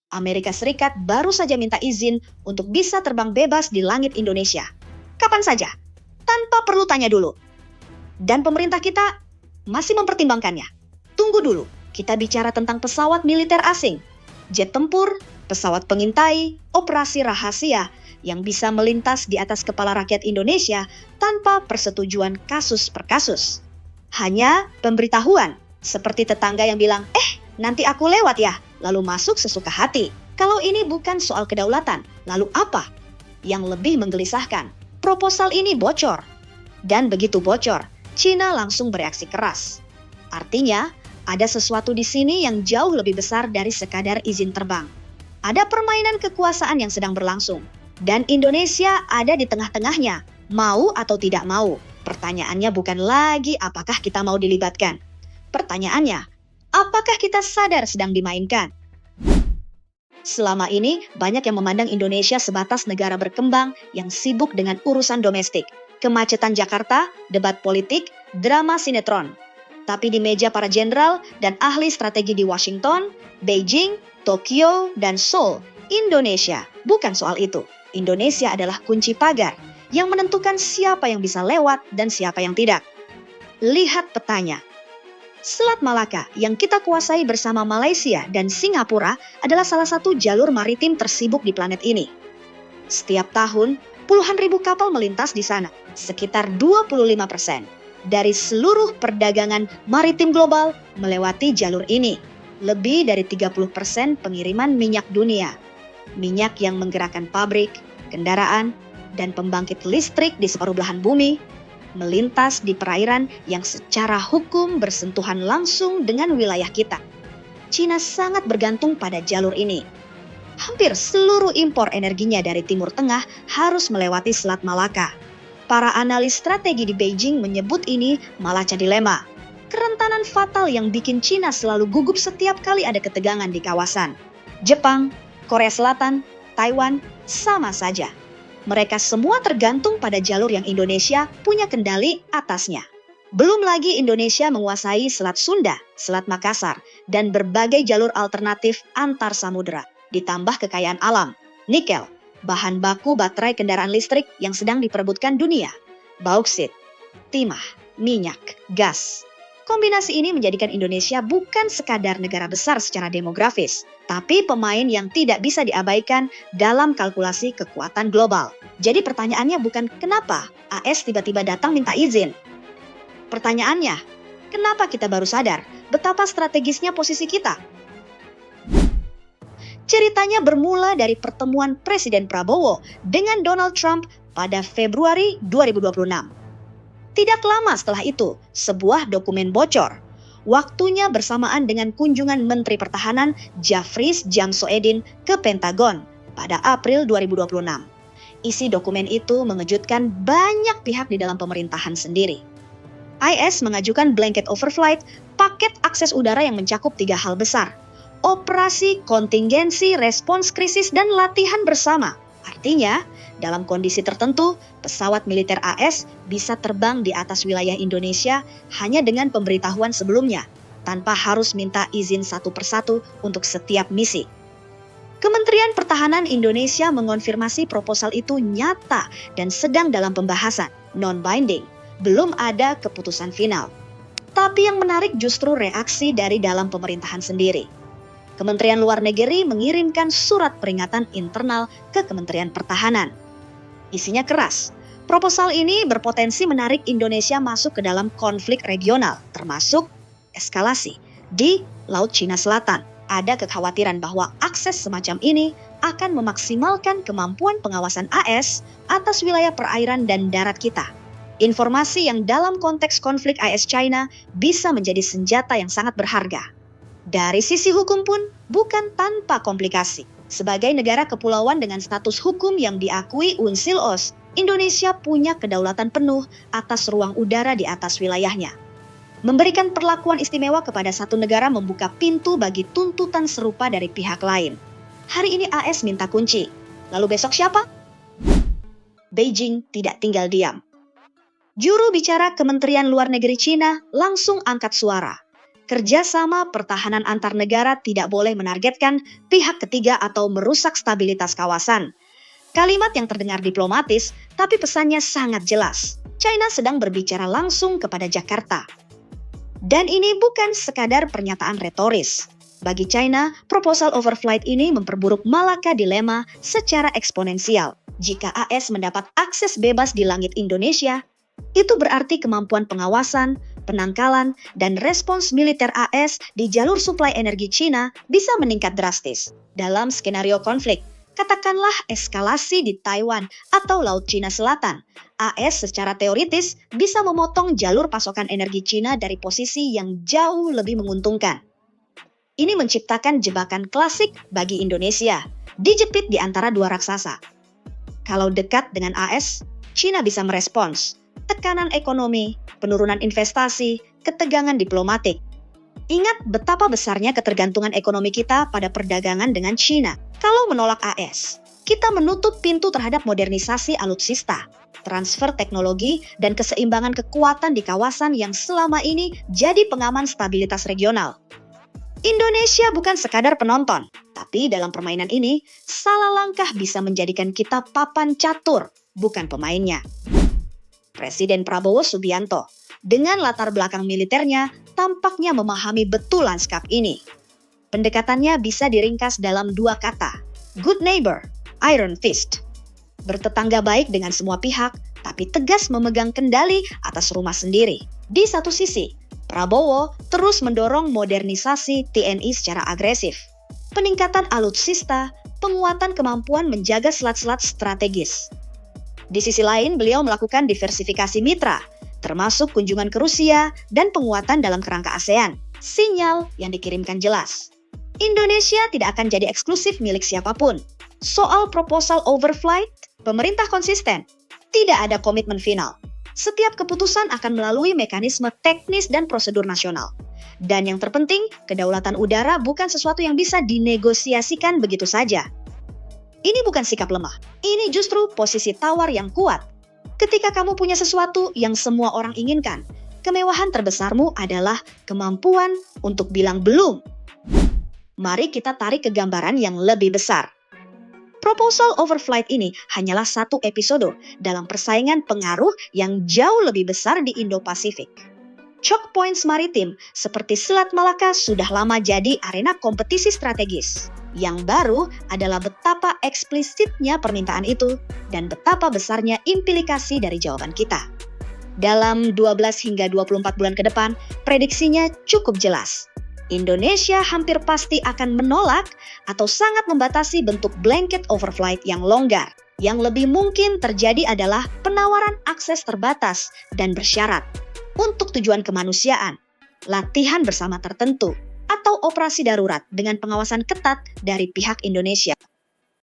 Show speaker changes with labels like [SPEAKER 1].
[SPEAKER 1] Amerika Serikat baru saja minta izin untuk bisa terbang bebas di langit Indonesia. Kapan saja, tanpa perlu tanya dulu. Dan pemerintah kita masih mempertimbangkannya. Tunggu dulu, kita bicara tentang pesawat militer asing, jet tempur, pesawat pengintai, operasi rahasia yang bisa melintas di atas kepala rakyat Indonesia tanpa persetujuan kasus per kasus. Hanya pemberitahuan, seperti tetangga yang bilang, nanti aku lewat ya, lalu masuk sesuka hati. Kalau ini bukan soal kedaulatan, lalu apa? Yang lebih menggelisahkan, proposal ini bocor. Dan begitu bocor, Cina langsung bereaksi keras. Artinya, ada sesuatu di sini yang jauh lebih besar dari sekadar izin terbang. Ada permainan kekuasaan yang sedang berlangsung. Dan Indonesia ada di tengah-tengahnya, mau atau tidak mau. Pertanyaannya bukan lagi apakah kita mau dilibatkan. Pertanyaannya, apakah kita sadar sedang dimainkan? Selama ini, banyak yang memandang Indonesia sebatas negara berkembang yang sibuk dengan urusan domestik. Kemacetan Jakarta, debat politik, drama sinetron. Tapi di meja para jenderal dan ahli strategi di Washington, Beijing, Tokyo, dan Seoul, Indonesia bukan soal itu. Indonesia adalah kunci pagar yang menentukan siapa yang bisa lewat dan siapa yang tidak. Lihat petanya. Selat Malaka yang kita kuasai bersama Malaysia dan Singapura adalah salah satu jalur maritim tersibuk di planet ini. Setiap tahun, puluhan ribu kapal melintas di sana, sekitar 25% dari seluruh perdagangan maritim global melewati jalur ini. Lebih dari 30% pengiriman minyak dunia. Minyak yang menggerakkan pabrik, kendaraan, dan pembangkit listrik di separuh belahan bumi, melintas di perairan yang secara hukum bersentuhan langsung dengan wilayah kita. Cina sangat bergantung pada jalur ini. Hampir seluruh impor energinya dari Timur Tengah harus melewati Selat Malaka. Para analis strategi di Beijing menyebut ini malaca dilema. Kerentanan fatal yang bikin Cina selalu gugup setiap kali ada ketegangan di kawasan. Jepang, Korea Selatan, Taiwan, sama saja. Mereka semua tergantung pada jalur yang Indonesia punya kendali atasnya. Belum lagi Indonesia menguasai Selat Sunda, Selat Makassar, dan berbagai jalur alternatif antar samudera. Ditambah kekayaan alam, nikel, bahan baku baterai kendaraan listrik yang sedang diperebutkan dunia, bauksit, timah, minyak, gas. Kombinasi ini menjadikan Indonesia bukan sekadar negara besar secara demografis, tapi pemain yang tidak bisa diabaikan dalam kalkulasi kekuatan global. Jadi pertanyaannya bukan kenapa AS tiba-tiba datang minta izin. Pertanyaannya, kenapa kita baru sadar betapa strategisnya posisi kita? Ceritanya bermula dari pertemuan Presiden Prabowo dengan Donald Trump pada Februari 2026. Tidak lama setelah itu, sebuah dokumen bocor. Waktunya bersamaan dengan kunjungan Menteri Pertahanan Jafris Jamshoedin ke Pentagon pada April 2026. Isi dokumen itu mengejutkan banyak pihak di dalam pemerintahan sendiri. IS mengajukan blanket overflight, paket akses udara yang mencakup 3 hal besar. Operasi, kontingensi, respons krisis, dan latihan bersama. Artinya, dalam kondisi tertentu, pesawat militer AS bisa terbang di atas wilayah Indonesia hanya dengan pemberitahuan sebelumnya, tanpa harus minta izin satu persatu untuk setiap misi. Kementerian Pertahanan Indonesia mengonfirmasi proposal itu nyata dan sedang dalam pembahasan, non-binding, belum ada keputusan final. Tapi yang menarik justru reaksi dari dalam pemerintahan sendiri. Kementerian Luar Negeri mengirimkan surat peringatan internal ke Kementerian Pertahanan. Isinya keras. Proposal ini berpotensi menarik Indonesia masuk ke dalam konflik regional, termasuk eskalasi di Laut Cina Selatan. Ada kekhawatiran bahwa akses semacam ini akan memaksimalkan kemampuan pengawasan AS atas wilayah perairan dan darat kita. Informasi yang dalam konteks konflik AS-China bisa menjadi senjata yang sangat berharga. Dari sisi hukum pun bukan tanpa komplikasi. Sebagai negara kepulauan dengan status hukum yang diakui UNCLOS, Indonesia punya kedaulatan penuh atas ruang udara di atas wilayahnya. Memberikan perlakuan istimewa kepada satu negara membuka pintu bagi tuntutan serupa dari pihak lain. Hari ini AS minta kunci. Lalu besok siapa? Beijing tidak tinggal diam. Juru bicara Kementerian Luar Negeri Cina langsung angkat suara. Kerjasama pertahanan antar negara tidak boleh menargetkan pihak ketiga atau merusak stabilitas kawasan. Kalimat yang terdengar diplomatis, tapi pesannya sangat jelas. China sedang berbicara langsung kepada Jakarta. Dan ini bukan sekadar pernyataan retoris. Bagi China, proposal overflight ini memperburuk Malaka dilema secara eksponensial. Jika AS mendapat akses bebas di langit Indonesia, itu berarti kemampuan pengawasan, penangkalan, dan respons militer AS di jalur suplai energi China bisa meningkat drastis. Dalam skenario konflik, katakanlah eskalasi di Taiwan atau Laut Cina Selatan, AS secara teoritis bisa memotong jalur pasokan energi China dari posisi yang jauh lebih menguntungkan. Ini menciptakan jebakan klasik bagi Indonesia, dijepit di antara dua raksasa. Kalau dekat dengan AS, China bisa merespons tekanan ekonomi, penurunan investasi, ketegangan diplomatik. Ingat betapa besarnya ketergantungan ekonomi kita pada perdagangan dengan China. Kalau menolak AS, kita menutup pintu terhadap modernisasi alutsista, transfer teknologi, dan keseimbangan kekuatan di kawasan yang selama ini jadi pengaman stabilitas regional. Indonesia bukan sekadar penonton, tapi dalam permainan ini, salah langkah bisa menjadikan kita papan catur, bukan pemainnya. Presiden Prabowo Subianto, dengan latar belakang militernya, tampaknya memahami betul lanskap ini. Pendekatannya bisa diringkas dalam dua kata, good neighbor, iron fist. Bertetangga baik dengan semua pihak, tapi tegas memegang kendali atas rumah sendiri. Di satu sisi, Prabowo terus mendorong modernisasi TNI secara agresif. Peningkatan alutsista, penguatan kemampuan menjaga selat-selat strategis. Di sisi lain, beliau melakukan diversifikasi mitra, termasuk kunjungan ke Rusia dan penguatan dalam kerangka ASEAN. Sinyal yang dikirimkan jelas. Indonesia tidak akan jadi eksklusif milik siapapun. Soal proposal overflight, pemerintah konsisten. Tidak ada komitmen final. Setiap keputusan akan melalui mekanisme teknis dan prosedur nasional. Dan yang terpenting, kedaulatan udara bukan sesuatu yang bisa dinegosiasikan begitu saja. Ini bukan sikap lemah, ini justru posisi tawar yang kuat. Ketika kamu punya sesuatu yang semua orang inginkan, kemewahan terbesarmu adalah kemampuan untuk bilang belum. Mari kita tarik ke gambaran yang lebih besar. Proposal overflight ini hanyalah satu episode dalam persaingan pengaruh yang jauh lebih besar di Indo-Pasifik. Choke points maritim seperti Selat Malaka sudah lama jadi arena kompetisi strategis. Yang baru adalah betapa eksplisitnya permintaan itu dan betapa besarnya implikasi dari jawaban kita. Dalam 12 hingga 24 bulan ke depan, prediksinya cukup jelas. Indonesia hampir pasti akan menolak atau sangat membatasi bentuk blanket overflight yang longgar. Yang lebih mungkin terjadi adalah penawaran akses terbatas dan bersyarat untuk tujuan kemanusiaan, latihan bersama tertentu, atau operasi darurat dengan pengawasan ketat dari pihak Indonesia.